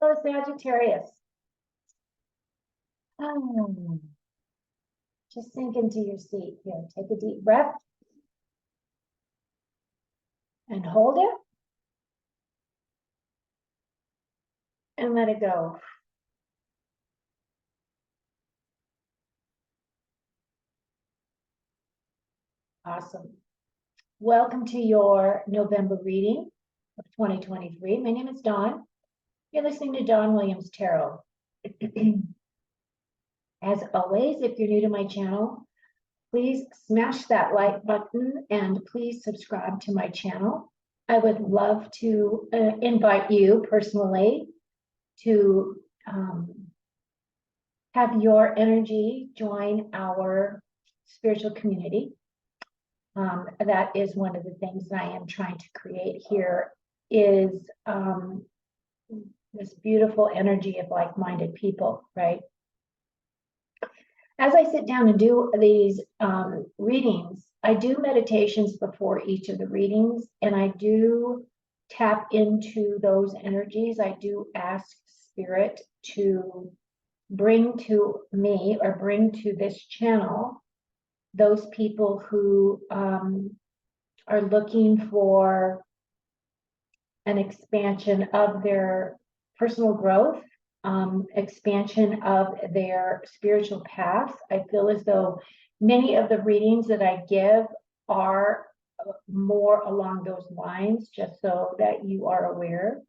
So Sagittarius. Oh, just sink into your seat here. Take a deep breath and hold it and let it go. Awesome. Welcome to your November reading of 2023. My name is Dawn. You're listening to Dawn Williams Tarot. As always, if you're new to my channel, please smash that like button and please subscribe to my channel. I would love to invite you personally to have your energy join our spiritual community. That is one of the things that I am trying to create here is this beautiful energy of like-minded people, right? As I sit down and do these readings, I do meditations before each of the readings, and I do tap into those energies. I do ask Spirit to bring to me or bring to this channel those people who are looking for an expansion of their personal growth, expansion of their spiritual path. I feel as though many of the readings that I give are more along those lines, just so that you are aware.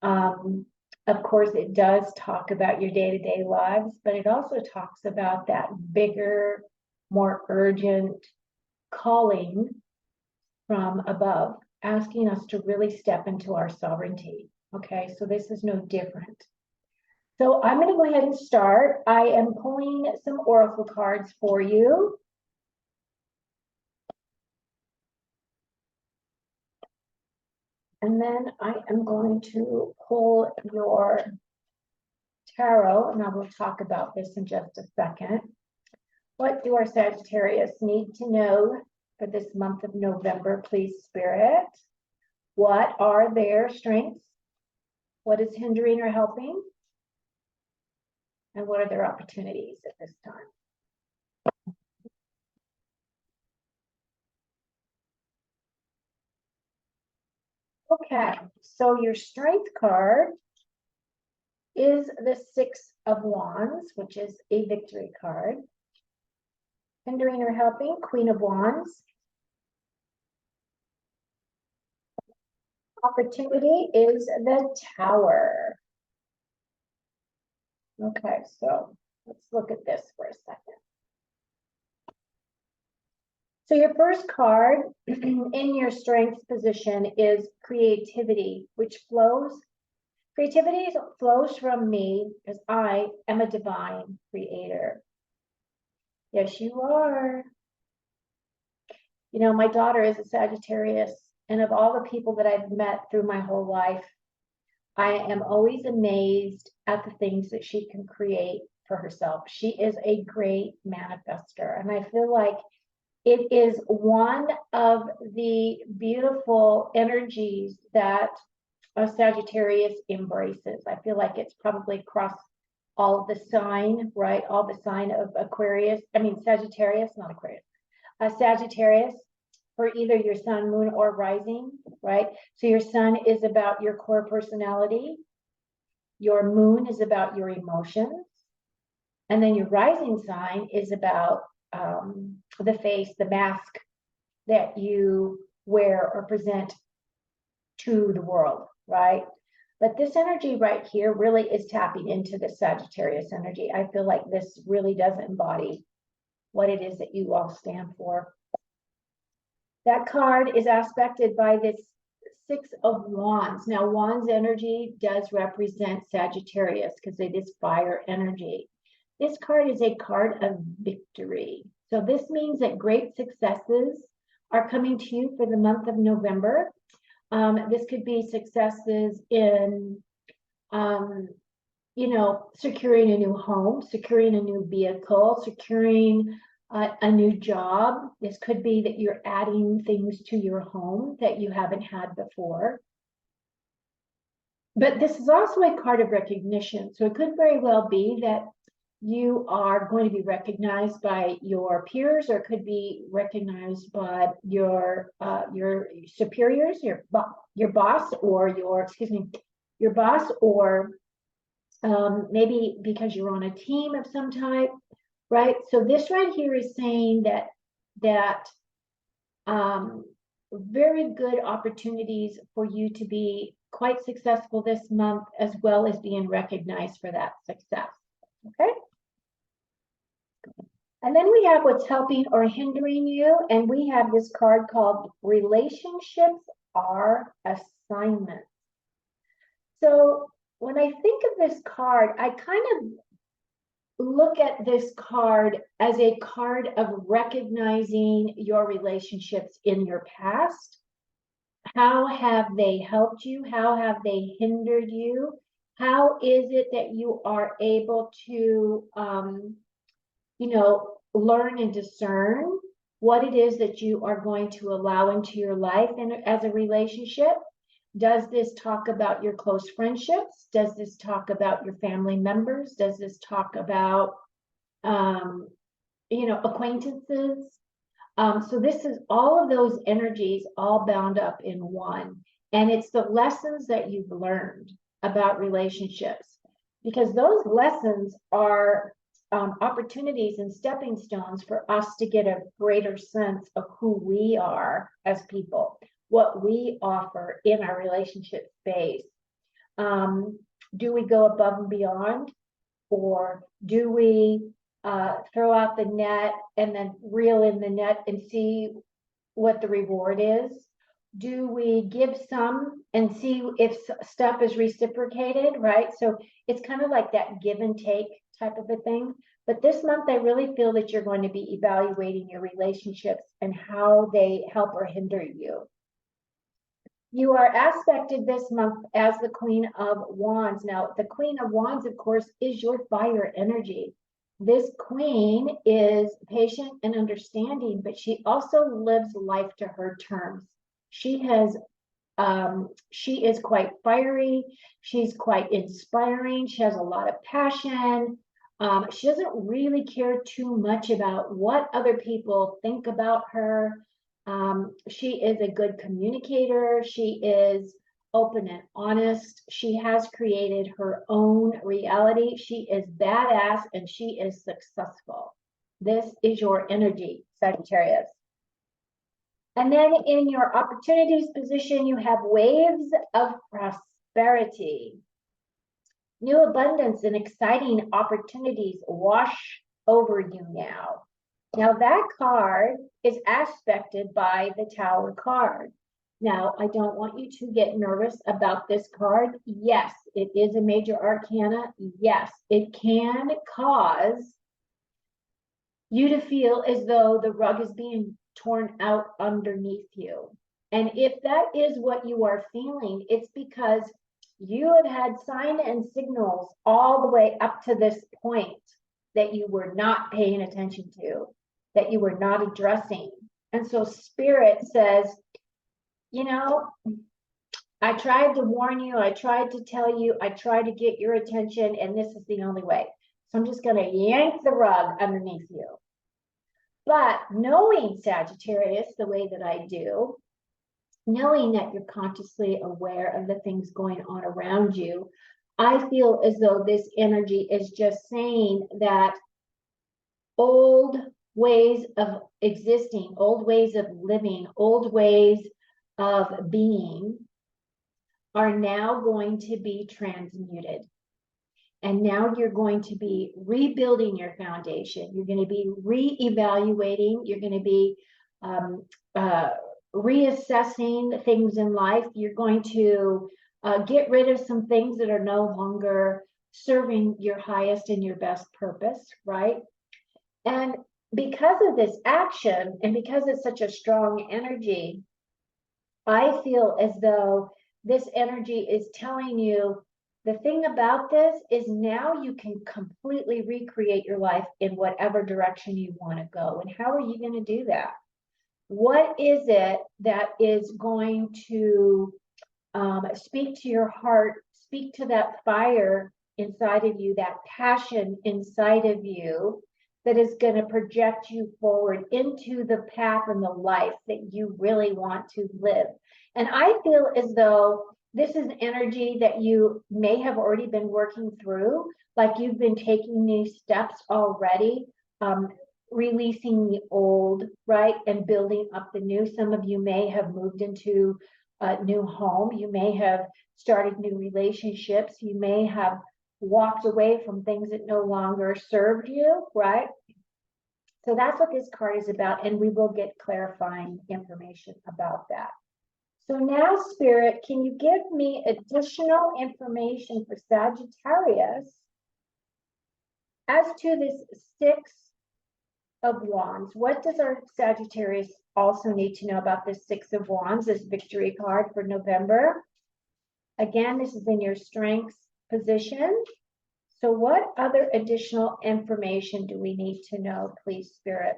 Of course, it does talk about your day-to-day lives, but it also talks about that bigger, more urgent calling from above, asking us to really step into our sovereignty. Okay, so this is no different. So I'm going to go ahead and start. I am pulling some oracle cards for you. And then I am going to pull your tarot, and I will talk about this in just a second. What do our Sagittarius need to know for this month of November, please, Spirit? What are their strengths? What is hindering or helping? And what are their opportunities at this time? Okay, so your strength card is the Six of Wands, which is a victory card. Hindering or helping, Queen of Wands. Opportunity is the Tower. Okay, so let's look at this for a second. So your first card in your strengths position is creativity, which creativity flows from me because I am a divine creator. Yes, you are. You know, my daughter is a Sagittarius, and of all the people that I've met through my whole life, I am always amazed at the things that she can create for herself. She is a great manifester, and I feel like it is one of the beautiful energies that a Sagittarius embraces. I feel like it's probably across all the sign, right? All the sign of Aquarius. I mean, Sagittarius, not Aquarius. Sagittarius for either your sun, moon, or rising, right? So your sun is about your core personality. Your moon is about your emotions. And then your rising sign is about the face, the mask that you wear or present to the world, right? But this energy right here really is tapping into the Sagittarius energy. I feel like this really does embody what it is that you all stand for. That card is aspected by this Six of Wands. Now, Wands energy does represent Sagittarius because it is fire energy. This card is a card of victory. So this means that great successes are coming to you for the month of November. This could be successes in, securing a new home, securing a new vehicle, securing a new job. This could be that you're adding things to your home that you haven't had before. But this is also a card of recognition. So it could very well be that you are going to be recognized by your peers, or it could be recognized by your superiors, your boss, or your boss, or maybe because you're on a team of some type, right? So this right here is saying that very good opportunities for you to be quite successful this month, as well as being recognized for that success. Okay. And then we have what's helping or hindering you. And we have this card called Relationships Are Assignments. So when I think of this card, I kind of look at this card as a card of recognizing your relationships in your past. How have they helped you? How have they hindered you? How is it that you are able to, learn and discern what it is that you are going to allow into your life and as a relationship? Does this talk about your close friendships? Does this talk about your family members? Does this talk about, acquaintances? So this is all of those energies all bound up in one. And it's the lessons that you've learned about relationships, because those lessons are opportunities and stepping stones for us to get a greater sense of who we are as people, what we offer in our relationship space. Do we go above and beyond, or do we throw out the net and then reel in the net and see what the reward is? Do we give some and see if stuff is reciprocated, right? So it's kind of like that give and take type of a thing. But this month, I really feel that you're going to be evaluating your relationships and how they help or hinder you. You are aspected this month as the Queen of Wands. Now, the Queen of Wands, of course, is your fire energy. This queen is patient and understanding, but she also lives life to her terms. She is quite fiery. She's quite inspiring. She has a lot of passion. She doesn't really care too much about what other people think about her. She is a good communicator. She is open and honest. She has created her own reality. She is badass and she is successful. This is your energy, Sagittarius. And then in your opportunities position, you have waves of prosperity. New abundance and exciting opportunities wash over you now. Now that card is aspected by the Tower card. Now, I don't want you to get nervous about this card. Yes, it is a major arcana. Yes, it can cause you to feel as though the rug is being torn out underneath you. And if that is what you are feeling, it's because you have had signs and signals all the way up to this point that you were not paying attention to, that you were not addressing. And so Spirit says, I tried to warn you, I tried to tell you, I tried to get your attention, and this is the only way. So I'm just going to yank the rug underneath you. But knowing Sagittarius the way that I do, knowing that you're consciously aware of the things going on around you, I feel as though this energy is just saying that old ways of existing, old ways of living, old ways of being are now going to be transmuted. And now you're going to be rebuilding your foundation. You're going to be reevaluating. You're going to be reassessing things in life. You're going to get rid of some things that are no longer serving your highest and your best purpose, right? And because of this action, and because it's such a strong energy, I feel as though this energy is telling you the thing about this is now you can completely recreate your life in whatever direction you want to go. And how are you going to do that? What is it that is going to speak to your heart speak to that fire inside of you, that passion inside of you that is going to project you forward into the path and the life that you really want to live. And I feel as though this is energy that you may have already been working through, like you've been taking these steps already, releasing the old, right, and building up the new. Some of you may have moved into a new home. You may have started new relationships. You may have walked away from things that no longer served you, right? So that's what this card is about, and we will get clarifying information about that. So now, Spirit, can you give me additional information for Sagittarius as to this Six of Wands? What does our Sagittarius also need to know about this Six of Wands, this victory card for November? Again, this is in your strengths position. So what other additional information do we need to know, please, Spirit?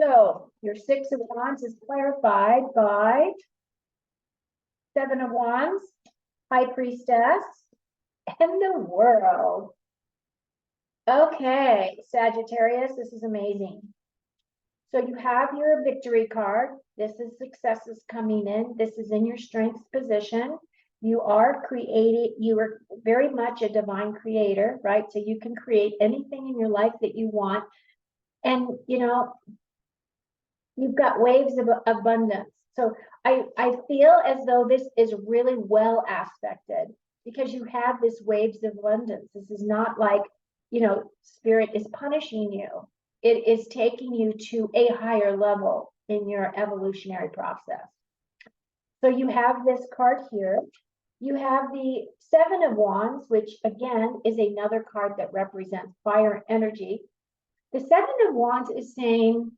So your Six of Wands is clarified by Seven of Wands, High Priestess, and the World. Okay, Sagittarius, this is amazing. So you have your victory card. This is successes coming in. This is in your strengths position. You are very much a divine creator, right? So you can create anything in your life that you want. And, you know, you've got waves of abundance. So I feel as though this is really well aspected because you have this waves of abundance. This is not like, you know, Spirit is punishing you. It is taking you to a higher level in your evolutionary process. So you have this card here. You have the Seven of Wands, which again is another card that represents fire energy. The Seven of Wands is saying,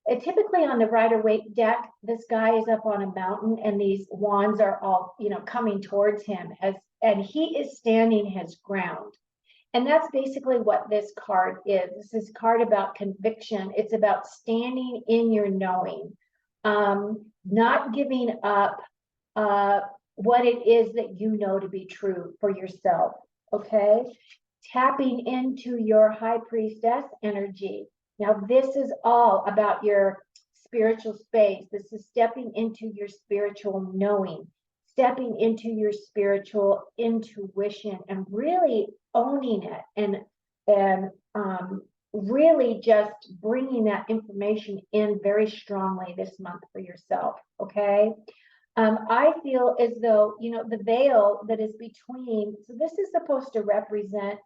typically on the Rider-Waite deck, this guy is up on a mountain and these wands are all, you know, coming towards him and he is standing his ground. And that's basically what this card is. This is a card about conviction. It's about standing in your knowing, not giving up what it is that you know to be true for yourself, okay? Tapping into your High Priestess energy. Now, this is all about your spiritual space. This is stepping into your spiritual knowing, stepping into your spiritual intuition and really owning it and really just bringing that information in very strongly this month for yourself, okay? I feel as though, you know, the veil that is between, so this is supposed to represent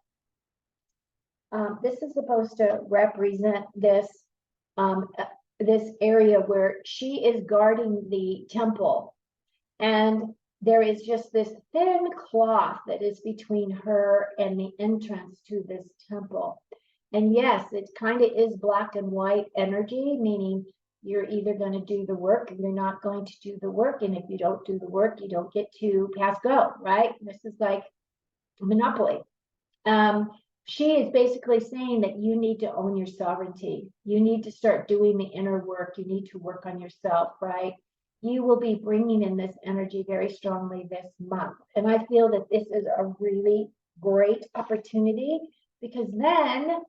this area where she is guarding the temple, and there is just this thin cloth that is between her and the entrance to this temple. And yes, it kind of is black and white energy, meaning you're either going to do the work or you're not going to do the work. And if you don't do the work, you don't get to pass go, right? This is like Monopoly. She is basically saying that you need to own your sovereignty. You need to start doing the inner work. You need to work on yourself, right? You will be bringing in this energy very strongly this month. And I feel that this is a really great opportunity because then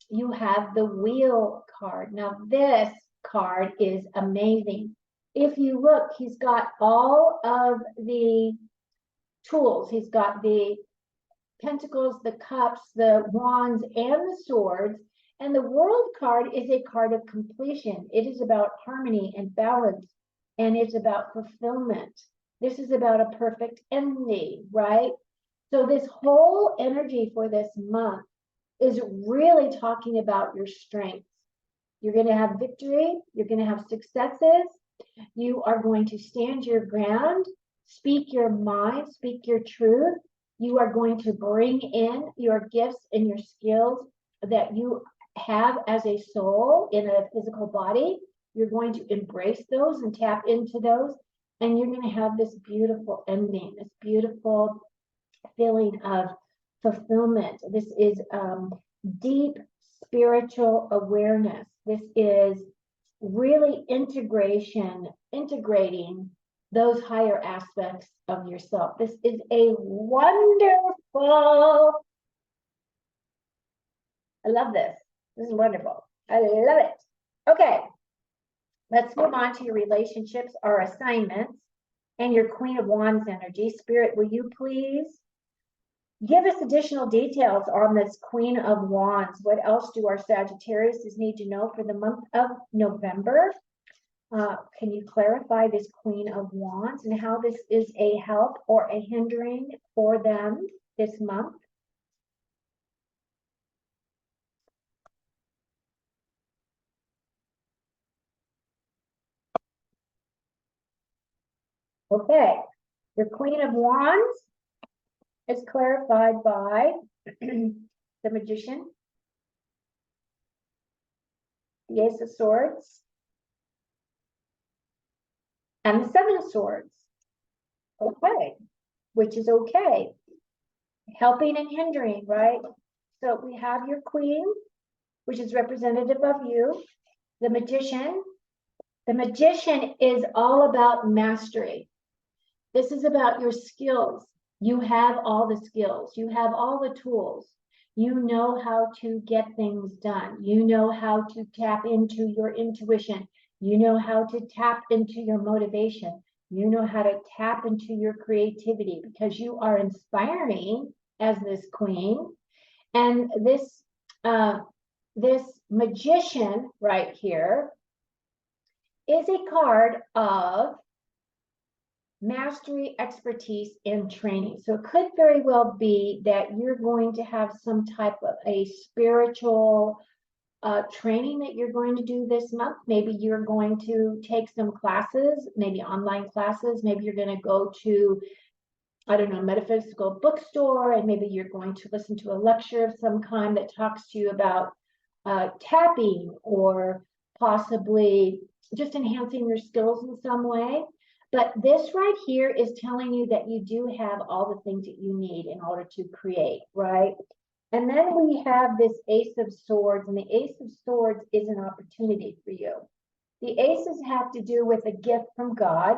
you have the Wheel card. Now, this card is amazing. If you look, he's got all of the tools. He's got the Pentacles, the Cups, the Wands, and the Swords. And the World card is a card of completion. It is about harmony and balance, and it's about fulfillment. This is about a perfect ending, right? So this whole energy for this month is really talking about your strengths. You're going to have victory. You're going to have successes. You are going to stand your ground, speak your mind, speak your truth. You are going to bring in your gifts and your skills that you have as a soul in a physical body. You're going to embrace those and tap into those. And you're going to have this beautiful ending, this beautiful feeling of fulfillment. This is deep spiritual awareness. This is really integrating those higher aspects of yourself. This is a wonderful, I love this. This is wonderful. I love it. Okay, let's move on to your relationships, our assignments, and your Queen of Wands energy. Spirit, will you please give us additional details on this Queen of Wands? What else do our Sagittarius need to know for the month of November? Can you clarify this Queen of Wands and how this is a help or a hindering for them this month? Okay, your Queen of Wands is clarified by the Magician, the Ace of Swords, and the Seven of Swords. Okay, which is okay. Helping and hindering, right? So we have your Queen, which is representative of you. The Magician. The Magician is all about mastery. This is about your skills. You have all the skills. You have all the tools. You know how to get things done. You know how to tap into your intuition. You know how to tap into your motivation. You know how to tap into your creativity because you are inspiring as this queen. And this Magician right here is a card of mastery, expertise, and training. So it could very well be that you're going to have some type of a spiritual training that you're going to do this month. Maybe you're going to take some classes, maybe online classes. Maybe you're going to go to, I don't know, metaphysical bookstore, and maybe you're going to listen to a lecture of some kind that talks to you about tapping or possibly just enhancing your skills in some way. But this right here is telling you that you do have all the things that you need in order to create, right? And then we have this Ace of Swords, and the Ace of Swords is an opportunity for you. The aces have to do with a gift from God,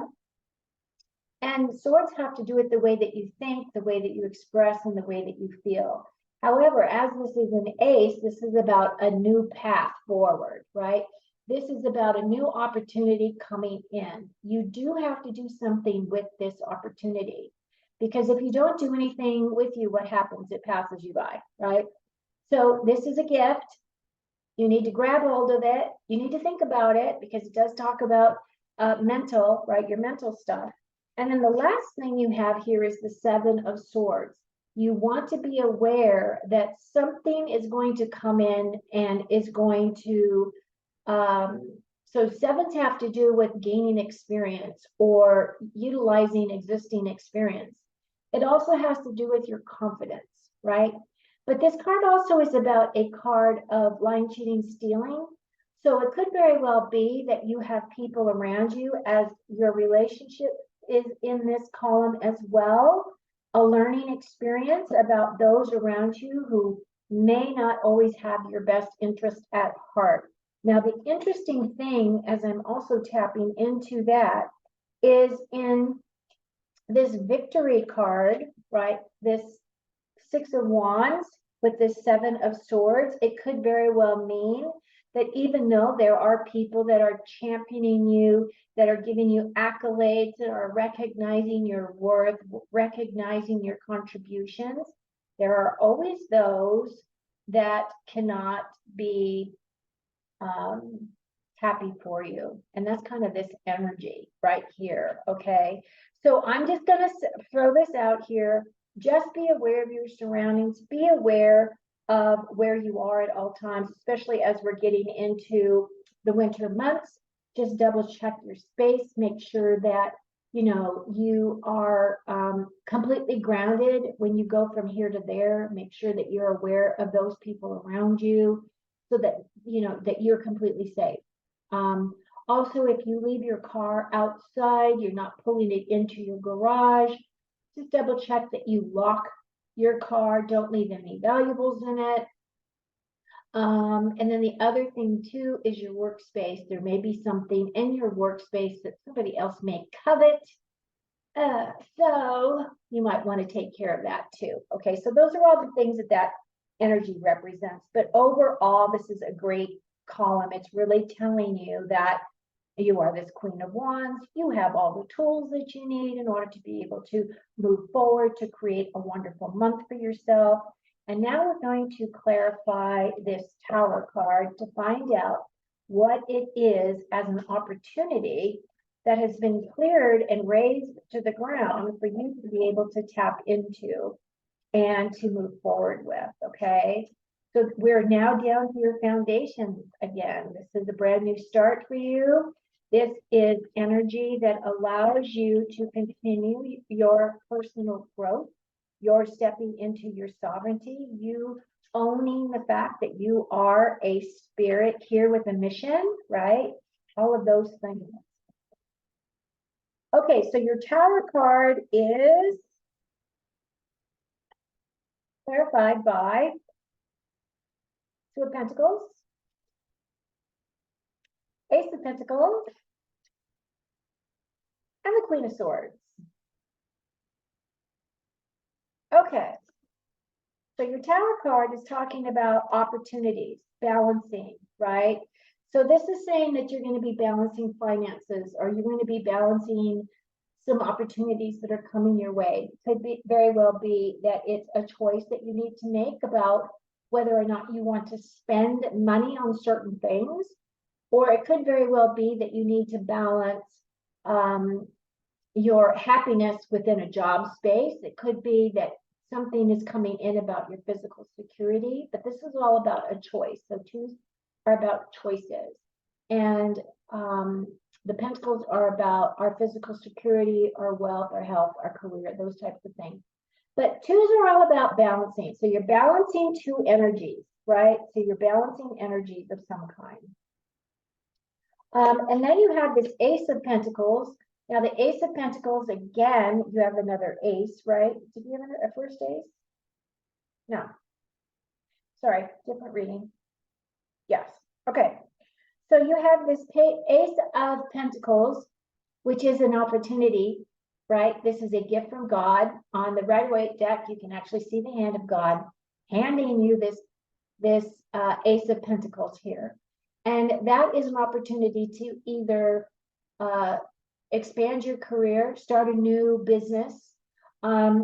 and swords have to do with the way that you think, the way that you express, and the way that you feel. However, as this is an ace, this is about a new path forward, right? This is about a new opportunity coming in. You do have to do something with this opportunity, because if you don't do anything with you, what happens? It passes you by, right? So this is a gift. You need to grab hold of it. You need to think about it because it does talk about mental, right? Your mental stuff. And then the last thing you have here is the Seven of Swords. You want to be aware that something is going to come in and is going to, so sevens have to do with gaining experience or utilizing existing experience. It also has to do with your confidence, right? But this card also is about a card of lying, cheating, stealing. So it could very well be that you have people around you as your relationship is in this column as well. A learning experience about those around you who may not always have your best interest at heart. Now, the interesting thing, as I'm also tapping into that, is in this victory card, right? This Six of Wands with this Seven of Swords, it could very well mean that even though there are people that are championing you, that are giving you accolades, that are recognizing your worth, recognizing your contributions, there are always those that cannot be happy for you. And that's kind of this energy right here, okay? So I'm just going to throw this out here. Just be aware of your surroundings. Be aware of where you are at all times, especially as we're getting into the winter months. Just double check your space. Make sure that, you know, you are completely grounded when you go from here to there. Make sure that you're aware of those people around you so that, you know, that you're completely safe. Also, if you leave your car outside, you're not pulling it into your garage. Just double check that you lock your car. Don't leave any valuables in it. And then the other thing too is your workspace. There may be something in your workspace that somebody else may covet. So you might want to take care of that too. Okay, so those are all the things that that energy represents. But overall, this is a great column. It's really telling you that you are this Queen of Wands. You have all the tools that you need in order to be able to move forward, to create a wonderful month for yourself. And now we're going to clarify this Tower card to find out what it is as an opportunity that has been cleared and raised to the ground for you to be able to tap into and to move forward with, okay? So we're now down to your foundations again. This is a brand new start for you. This is energy that allows you to continue your personal growth. You're stepping into your sovereignty, you owning the fact that you are a spirit here with a mission, right? All of those things. Okay, so your Tower card is clarified by Two of Pentacles, Ace of Pentacles, and the Queen of Swords. Okay, so your Tower card is talking about opportunities, balancing, right? So this is saying that you're going to be balancing finances, or you're going to be balancing some opportunities that are coming your way. It could be very well be that it's a choice that you need to make about whether or not you want to spend money on certain things, or it could very well be that you need to balance your happiness within a job space. It could be that something is coming in about your physical security, but this is all about a choice. So twos are about choices. And the Pentacles are about our physical security, our wealth, our health, our career, those types of things. But twos are all about balancing. So you're balancing two energies, right? So you're balancing energies of some kind. And then you have this Ace of Pentacles. Now the Ace of Pentacles, again, you have another ace, right? Did you have a first ace? No. Sorry, different reading. Yes. Okay. So you have this Ace of Pentacles, which is an opportunity, right? This is a gift from God. On the Rider-Waite deck, you can actually see the hand of God handing you this Ace of Pentacles here. And that is an opportunity to either expand your career, start a new business.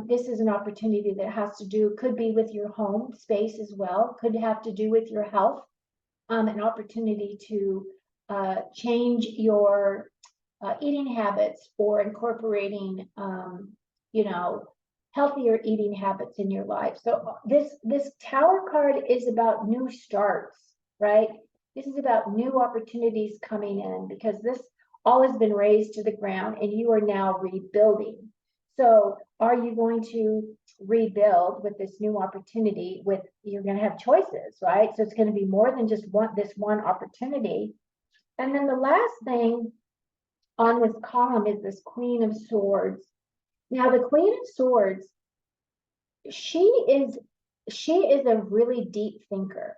This is an opportunity that has to do, could be with your home space as well, could have to do with your health. An opportunity to change your eating habits or incorporating, you know, healthier eating habits in your life. So this Tower card is about new starts, right? This is about new opportunities coming in, because this all has been raised to the ground and you are now rebuilding. So are you going to rebuild with this new opportunity? You're going to have choices, right? So it's going to be more than just this one opportunity. And then the last thing on this column is this Queen of Swords. Now the Queen of Swords, she is a really deep thinker.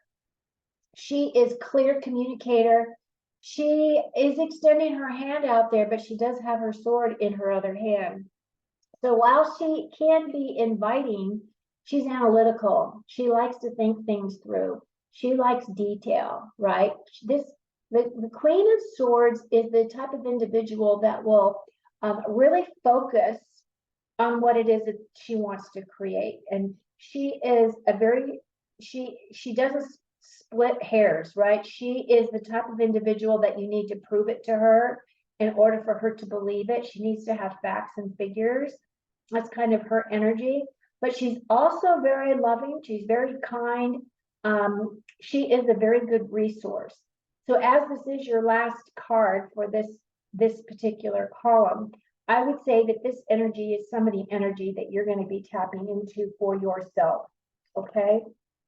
She is clear communicator. She is extending her hand out there, but she does have her sword in her other hand. So while she can be inviting, she's analytical. She likes to think things through. She likes detail, right? The Queen of Swords is the type of individual that will really focus on what it is that she wants to create. And she is she doesn't split hairs, right? She is the type of individual that you need to prove it to her in order for her to believe it. She needs to have facts and figures. That's kind of her energy. But she's also very loving. She's very kind. She is a very good resource. So as this is your last card for this particular column, I would say that this energy is some of the energy that you're going to be tapping into for yourself. Okay.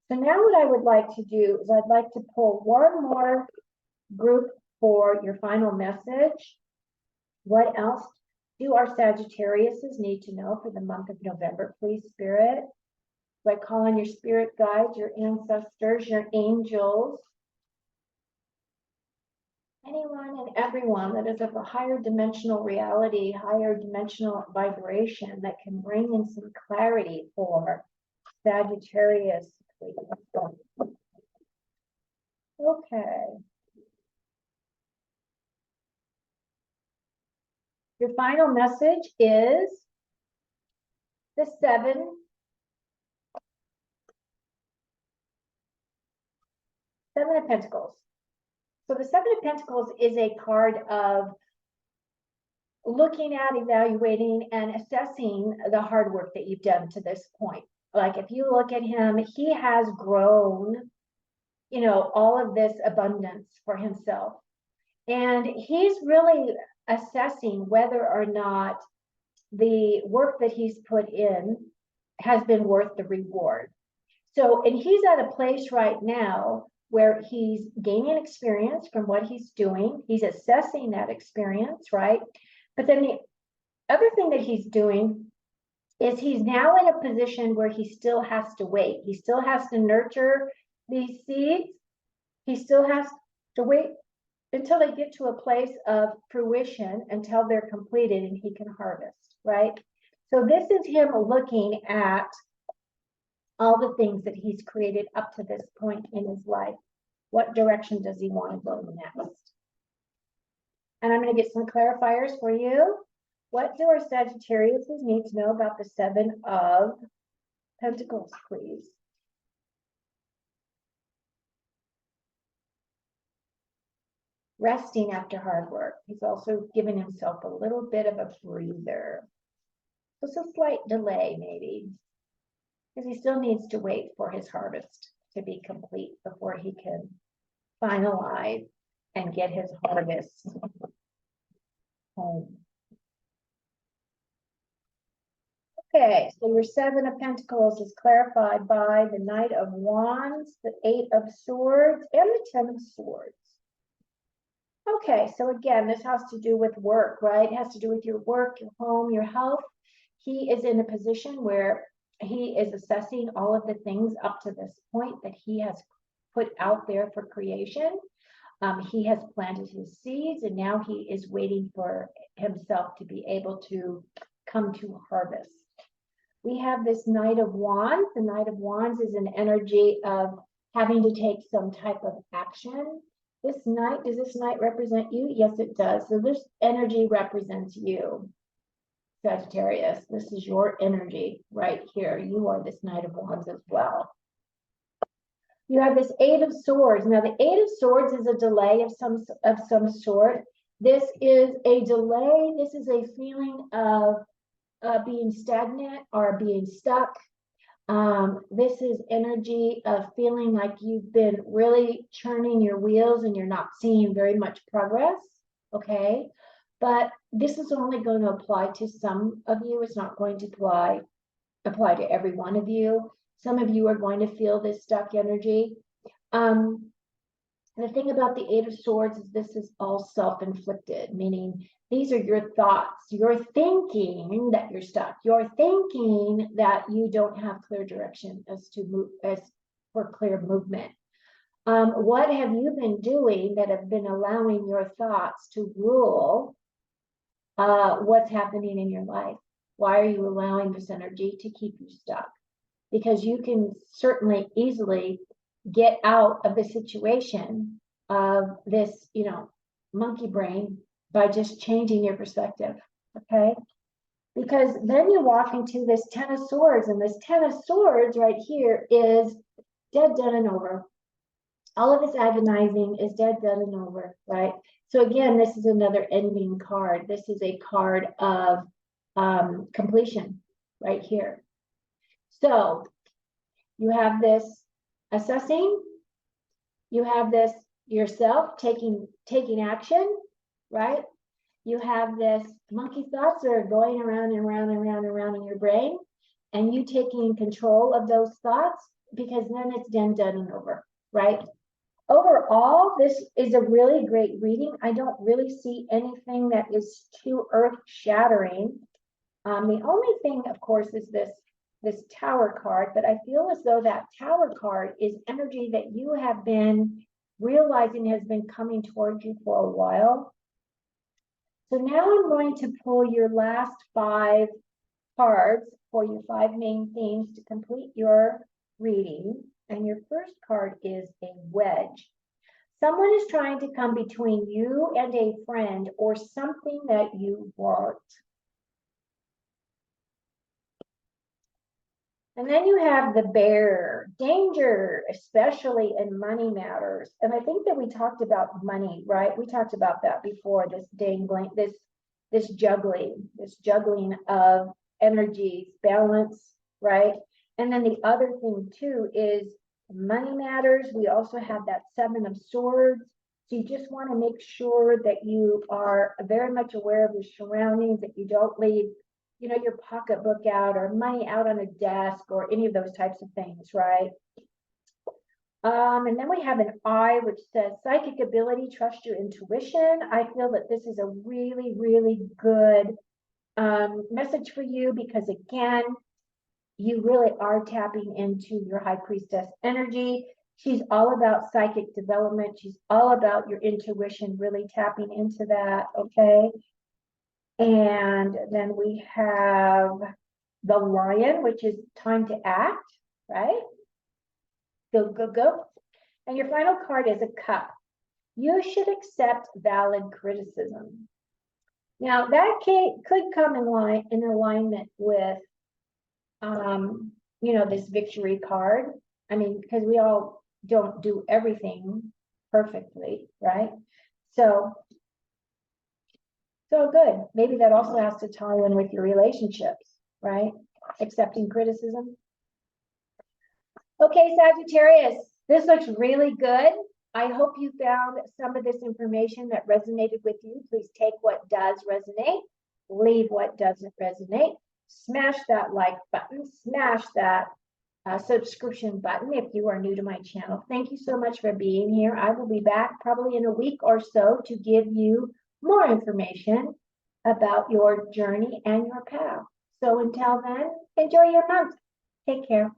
So now what I would like to do is I'd like to pull one more group for your final message. What else do our Sagittariuses need to know for the month of November, please, Spirit? So I call on your spirit guides, your ancestors, your angels, anyone and everyone that is of a higher dimensional reality, higher dimensional vibration that can bring in some clarity for Sagittarius. Okay. Your final message is the Seven of Pentacles. So the Seven of Pentacles is a card of looking at, evaluating, and assessing the hard work that you've done to this point. Like if you look at him, he has grown, you know, all of this abundance for himself. And he's really assessing whether or not the work that he's put in has been worth the reward. So, and he's at a place right now where he's gaining experience from what he's doing. He's assessing that experience, right? But then the other thing that he's doing is he's now in a position where he still has to wait. He still has to nurture these seeds. He still has to wait until they get to a place of fruition, until they're completed and he can harvest, right? So this is him looking at all the things that he's created up to this point in his life. What direction does he want to go next? And I'm going to get some clarifiers for you. What do our Sagittarius need to know about the Seven of Pentacles, please? Resting after hard work. He's also given himself a little bit of a breather. Just a slight delay, maybe, because he still needs to wait for his harvest to be complete before he can finalize and get his harvest home. Okay, so your Seven of Pentacles is clarified by the Knight of Wands, the Eight of Swords, and the Ten of Swords. Okay, so again, this has to do with work, right? It has to do with your work, your home, your health. He is in a position where he is assessing all of the things up to this point that he has put out there for creation. He has planted his seeds, and now he is waiting for himself to be able to come to harvest. We have this Knight of Wands. The Knight of Wands is an energy of having to take some type of action. This Knight, does this Knight represent you? Yes, it does. So this energy represents you, Sagittarius. This is your energy right here. You are this Knight of Wands as well. You have this Eight of Swords. Now, the Eight of Swords is a delay of some sort. This is a delay. This is a feeling of being stagnant or being stuck. This is energy of feeling like you've been really churning your wheels and you're not seeing very much progress, okay? But this is only going to apply to some of you. It's not going to apply to every one of you. Some of you are going to feel this stuck energy. The thing about the Eight of Swords is this is all self-inflicted, meaning these are your thoughts. You're thinking that you're stuck. You're thinking that you don't have clear direction as for clear movement. What have you been doing that have been allowing your thoughts to rule what's happening in your life? Why are you allowing this energy to keep you stuck? Because you can certainly easily get out of the situation of this, monkey brain by just changing your perspective, okay? Because then you walk into this Ten of Swords, and this Ten of Swords right here is dead, done, and over. All of this agonizing is dead, done, and over, right? So again, this is another ending card. This is a card of completion right here. So you have this assessing, you have this yourself taking action, right? You have this monkey thoughts that are going around and around and around and around in your brain, and you taking control of those thoughts, because then it's done and over, right? Overall, this is a really great reading. I don't really see anything that is too earth-shattering. The only thing, of course, is this this Tower card, but I feel as though that Tower card is energy that you have been realizing has been coming towards you for a while. So now I'm going to pull your last 5 cards for your 5 main themes to complete your reading. And your first card is a wedge. Someone is trying to come between you and a friend or something that you want. And then you have the Bear, danger, especially in money matters. And I think that we talked about money, right? We talked about that before, this dangling, this juggling of energies, balance, right? And then the other thing too is money matters. We also have that 7 of Swords. So you just want to make sure that you are very much aware of your surroundings, that you don't leave, you know, your pocketbook out or money out on a desk or any of those types of things, right? And then we have an I, which says psychic ability, trust your intuition. I feel that this is a really, really good message for you because, again, you really are tapping into your High Priestess energy. She's all about psychic development. She's all about your intuition, really tapping into that, okay? And then we have the Lion, which is time to act, right? Go, go, go. And your final card is a Cup. You should accept valid criticism. Now, that could come in alignment with, you know, this Victory card. I mean, because we all don't do everything perfectly, right? So good. Maybe that also has to tie in with your relationships, right? Accepting criticism. Okay, Sagittarius, this looks really good. I hope you found some of this information that resonated with you. Please take what does resonate, leave what doesn't resonate. Smash that like button, smash that subscription button if you are new to my channel. Thank you so much for being here. I will be back probably in a week or so to give you more information about your journey and your path. So until then, enjoy your month. Take care.